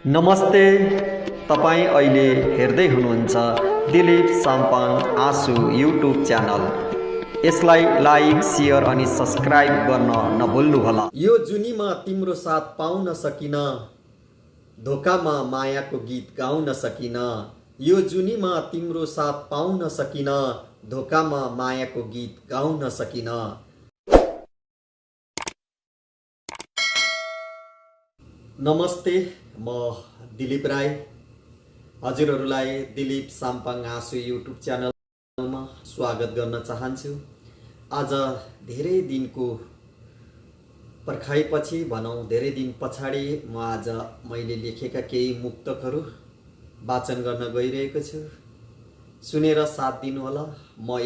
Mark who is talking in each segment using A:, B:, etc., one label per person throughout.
A: नमस्ते। तपाईँ अहिले हेर्दै हुनुहुन्छ दिलीप साम्पाङ आँसु युट्युब च्यानल। यसलाई लाइक, सेयर अनि सब्स्क्राइब गर्न नभुल्नुहोला। यो जुनीमा तिम्रो साथ पाउन सकिन, धोकामा मायाको गीत गाउन सकिन। यो जुनीमा तिम्रो साथ पाउन सकिन, धोकामा मायाको गीत गाउन सकिन। नमस्ते, म दिलीप राई हजुरहरूलाई दिलीप साम्पाङ आँसु युट्युब च्यानलमा स्वागत गर्न चाहन्छु। आज धेरै दिनको पर्खाइपछि भनौँ धेरै दिन पछाडि मैले लेखेका केही मुक्तकहरू वाचन गर्न गइरहेको छु। सुनेर साथ दिनुहोला। म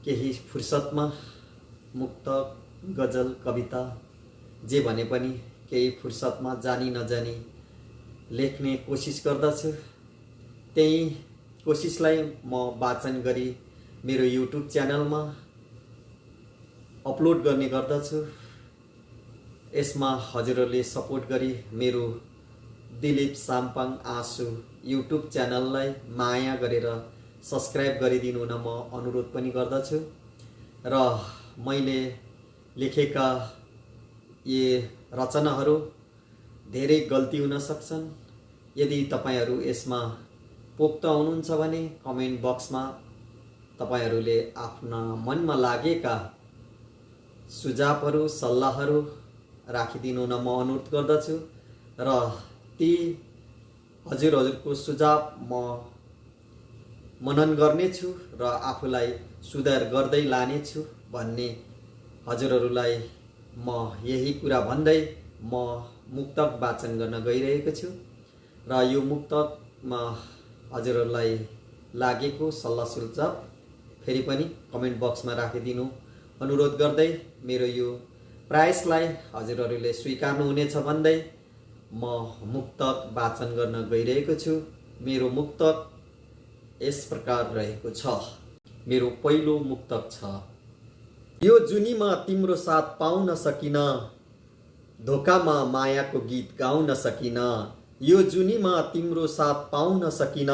A: केही फुर्सदमा मुक्तक, गजल, कविता जे भने पनि केही फुर्सदमा जानी नजानी लेख्ने कोसिस गर्दछु। त्यही कोसिसलाई म वाचन गरी मेरो युट्युब च्यानलमा अपलोड गर्ने गर्दछु। यसमा हजुरहरूले सपोर्ट गरी मेरो दिलीप साम्पाङ आँसु युट्युब च्यानललाई माया गरेर सब्स्क्राइब गरिदिनु हुन म अनुरोध पनि गर्दछु। र मैले लेखेका यी रचनाहरू धेरै गल्ती हुन सक्छन्। यदि तपाईहरू यसमा पोख्त हुनुहुन्छ भने कमेन्ट बक्समा तपाईहरूले आफ्ना मनमा लागेका सुझावहरू, सल्लाहहरू राखिदिनु हुन म अनुरोध गर्दछु। र ती हजुरहरूको सुझाव म मनन गर्नेछु र आफूलाई सुधार गर्दै लानेछु भन्ने हजुरहरूलाई म यही कुरा भन्दै म मुक्तक वाचन गर्न गइरहेको छु। र यो मुक्तकमा हजुरहरूलाई लागेको सल्लाह सुझाव फेरि पनि कमेन्ट बक्समा राखिदिनु अनुरोध गर्दै मेरो यो प्रयासलाई हजुरहरूले स्वीकार्नुहुनेछ भन्दै म मुक्तक वाचन गर्न गइरहेको छु। मेरो मुक्तक यस प्रकार रहेको छ। मेरो पहिलो मुक्तक छ। यो जुनीमा तिम्रो साथ पाउन सकिन, धोकामा मायाको गीत गाउन सकिन। यो जुनीमा तिम्रो साथ पाउन सकिन,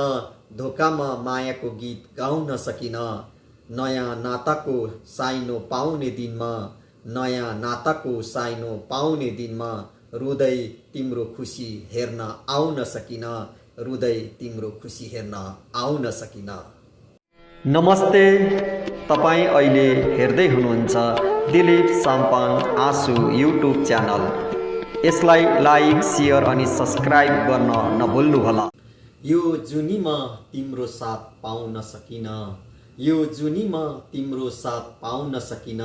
A: धोकामा मायाको गीत गाउन सकिन। नयाँ नाताको साइनो पाउने दिनमा, नयाँ नाताको साइनो पाउने दिनमा रुँदै तिम्रो खुसी हेर्न आउन सकिन, रुँदै तिम्रो खुसी हेर्न आउन सकिन। नमस्ते। तपाईँ अहिले हेर्दै हुनुहुन्छ दिलीप साम्पाङ आँसु युट्युब च्यानल। यसलाई लाइक, सेयर अनि सब्स्क्राइब गर्न नभुल्नुहोला। यो जुनीमा तिम्रो साथ पाउन सकिन, यो जुनीमा तिम्रो साथ पाउन सकिन,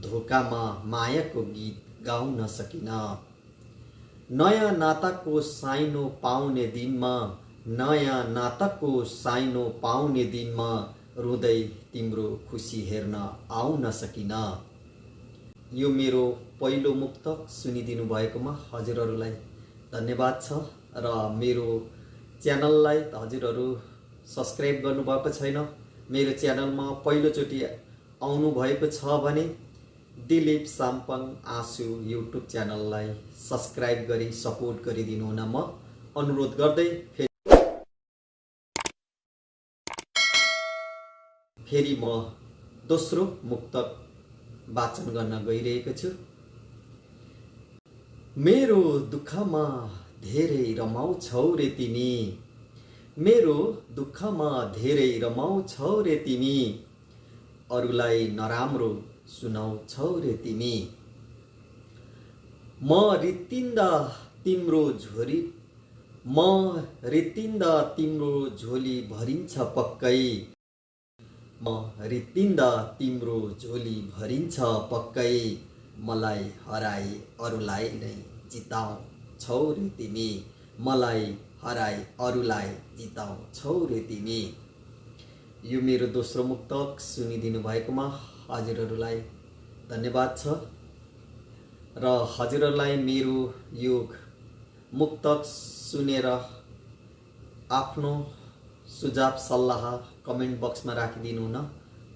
A: धोकामा मायाको गीत गाउन सकिन। नयाँ नाताको साइनो पाउने दिनमा, नयाँ नाताको साइनो पाउने दिनमा रुँदै तिम्रो खुसी हेर्न आउन सकिन। यो मेरो पहिलो मुक्तक सुनिदिनु भएकोमा हजुरहरूलाई धन्यवाद छ। र मेरो च्यानललाई हजुरहरू सब्स्क्राइब गर्नुभएको छैन, मेरो च्यानलमा पहिलोचोटि आउनुभएको छ भने दिलीप साम्पाङ आँसु युट्युब च्यानललाई सब्स्क्राइब गरी सपोर्ट गरिदिनु हुन म अनुरोध गर्दै फेरि म दोस्रो मुक्तक वाचन गर्न गइरहेको छु। मेरो दुःखमा धेरै रमाउँछौ रे तिमी, मेरो दुःखमा धेरै रमाउँछौ रे तिमी, अरूलाई नराम्रो सुनाउँछौ रे तिमी। म रित्तिन्दा तिम्रो झोली भरिन्छ पक्कै, म रित्तिन्दा तिम्रो झोली भरिन्छ पक्कै, मलाई हराई अरूलाई नै जिताउँछौ रे तिमी, मलाई हराई अरूलाई जिताउँछौ रे तिमी। यो मेरो दोस्रो मुक्तक सुनिदिनु भएकोमा हजुरहरूलाई धन्यवाद छ। र हजुरहरूलाई मेरो यो मुक्तक सुनेर आफ्नो सुझाव सल्लाह कमेन्ट बक्समा राखिदिनु हुन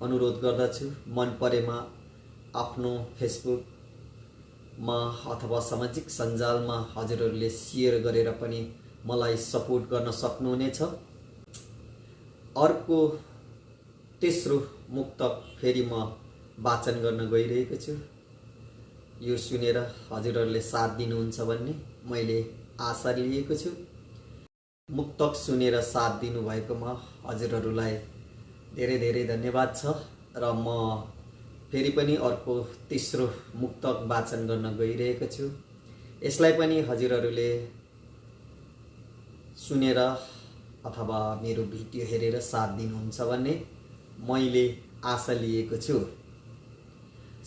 A: अनुरोध गर्दछु। मन परेमा आफ्नो फेसबुक मा अथवा सामाजिक सञ्जालमा हजुरहरूले सेयर गरेर पनि मलाई सपोर्ट गर्न सक्नुहुनेछ। अर्को तेस्रो मुक्तक फेरि म वाचन गर्न गइरहेको छु। यो सुनेर हजुरहरूले साथ दिनुहुन्छ भन्ने मैले आशा लिएको छु। मुक्तक सुनेर साथ दिनुभएकोमा हजुरहरूलाई धेरै धेरै धन्यवाद छ र म फेरि पनि अर्को तेस्रो मुक्तक वाचन गर्न गइरहेको छु। यसलाई पनि हजुरहरूले सुनेर अथवा मेरो भिडियो हेरेर साथ दिनुहुन्छ भन्ने मैले आशा लिएको छु।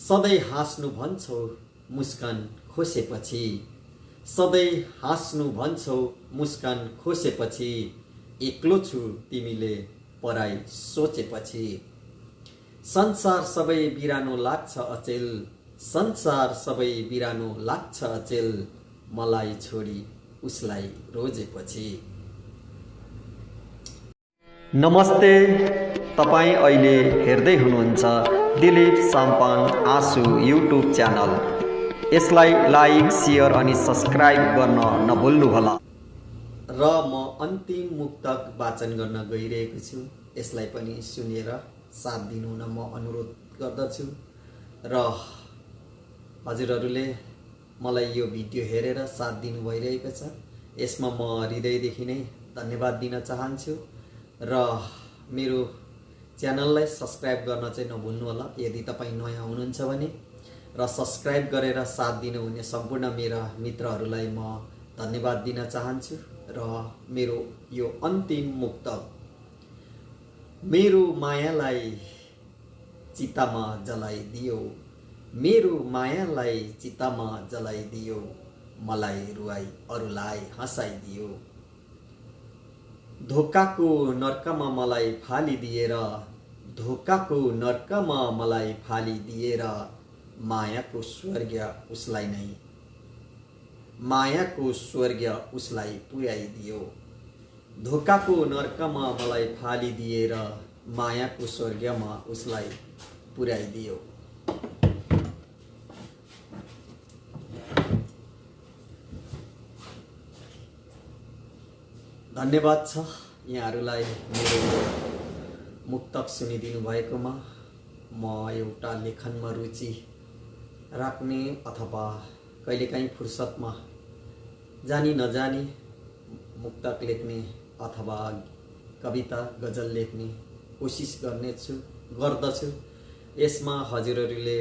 A: सधैँ हाँस्नु भन्छौ मुस्कान खोसेपछि, सधैँ हाँस्नु भन्छौ मुस्कान खोसेपछि, एक्लो छु तिमीले पराई सोचेपछि। संसार सबै बिरानो लाग्छ अचेल, संसार सबै बिरानो लाग्छ अचेल, मलाई छोडी उसलाई रोजेपछि। नमस्ते, तपाईँ अहिले हेर्दै हुनुहुन्छ दिलीप साम्पाङ आँसु युट्युब च्यानल। यसलाई लाइक, सेयर अनि सब्सक्राइब गर्न नभुल्नुहोला। र म अन्तिम मुक्तक वाचन गर्न गइरहेको छु। यसलाई पनि सुनेर साथ दिनुहुन म अनुरोध गर्दछु र हजुरहरूले मलाई यो भिडियो हेरेर साथ दिनु भइरहेको छ। यसमा म हृदयदेखि नै धन्यवाद दिन चाहन्छु र मेरो च्यानललाई सब्सक्राइब गर्न चाहिँ नभुल्नुहोला यदि तपाईँ नयाँ हुनुहुन्छ भने, र सब्सक्राइब गरेर साथ दिनुहुने सम्पूर्ण मेरा मित्रहरूलाई म धन्यवाद दिन चाहन्छु। र मेरो यो अन्तिम मुक्तक, मेरो मायालाई चितामा जलाइदियो, मेरो मायालाई चितामा जलाइदियो, मलाई रुवाई अरूलाई हँसाइदियो। धोकाको नर्कमा मलाई फालिदिएर, धोकाको नर्कमा मलाई फालिदिएर, मायाको स्वर्ग उसलाई नै, मायाको स्वर्ग उसलाई पुर्याइदियो। धोकाको नर्कमा मलाई फालिदिएर, मायाको स्वर्गमा उसलाई पुर्याइदियो। धन्यवाद छ यहाँहरूलाई मेरो मुक्तक सुनिदिनु भएकोमा। म एउटा लेखनमा रुचि राख्ने अथवा कहिलेकाहीँ फुर्सदमा जानी नजानी मुक्तक लेख्ने अथवा कविता गजल लेख्ने कोसिस गर्दछु। यसमा हजुरहरूले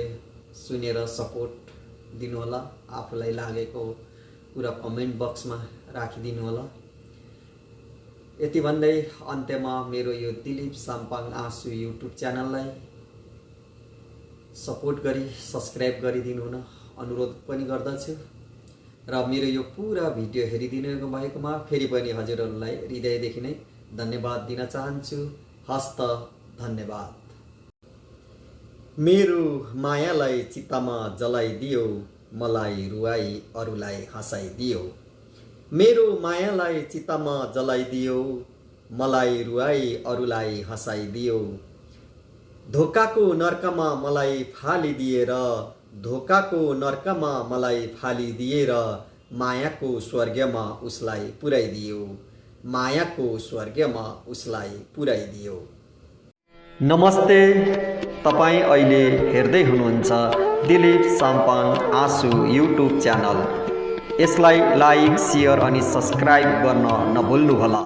A: सुनेर सपोर्ट दिनुहोला। आफूलाई लागेको कुरा कमेन्ट बक्समा राखिदिनु होला। यति भन्दै अन्त्यमा मेरो यो दिलीप साम्पाङ आँसु युट्युब च्यानललाई सपोर्ट गरी सब्सक्राइब गरिदिनु हुन अनुरोध पनि गर्दछु र मेरो यो पुरा भिडियो हेरिदिनु भएकोमा फेरि पनि हजुरहरूलाई हृदयदेखि नै धन्यवाद दिन चाहन्छु। हस्त धन्यवाद। मेरो मायालाई चितामा जलाइदियो, मलाई रुवाई अरूलाई हँसाइदियो। मेरो मायालाई चितामा जलाइदियो, मलाई रुवाई अरूलाई हँसाइदियो। धोकाको नर्कमा मलाई फालिदिएर, धोकाको नर्कमा मलाई फालिदिएर, मायाको स्वर्गमा उसलाई पुर्याइदियो, मायाको स्वर्गमा उसलाई पुर्याइदियो। नमस्ते, तपाईँ अहिले हेर्दै हुनुहुन्छ दिलीप साम्पाङ आँसु युट्युब च्यानल। यसलाई लाइक, सेयर अनि सब्सक्राइब गर्न नभुल्नुहोला।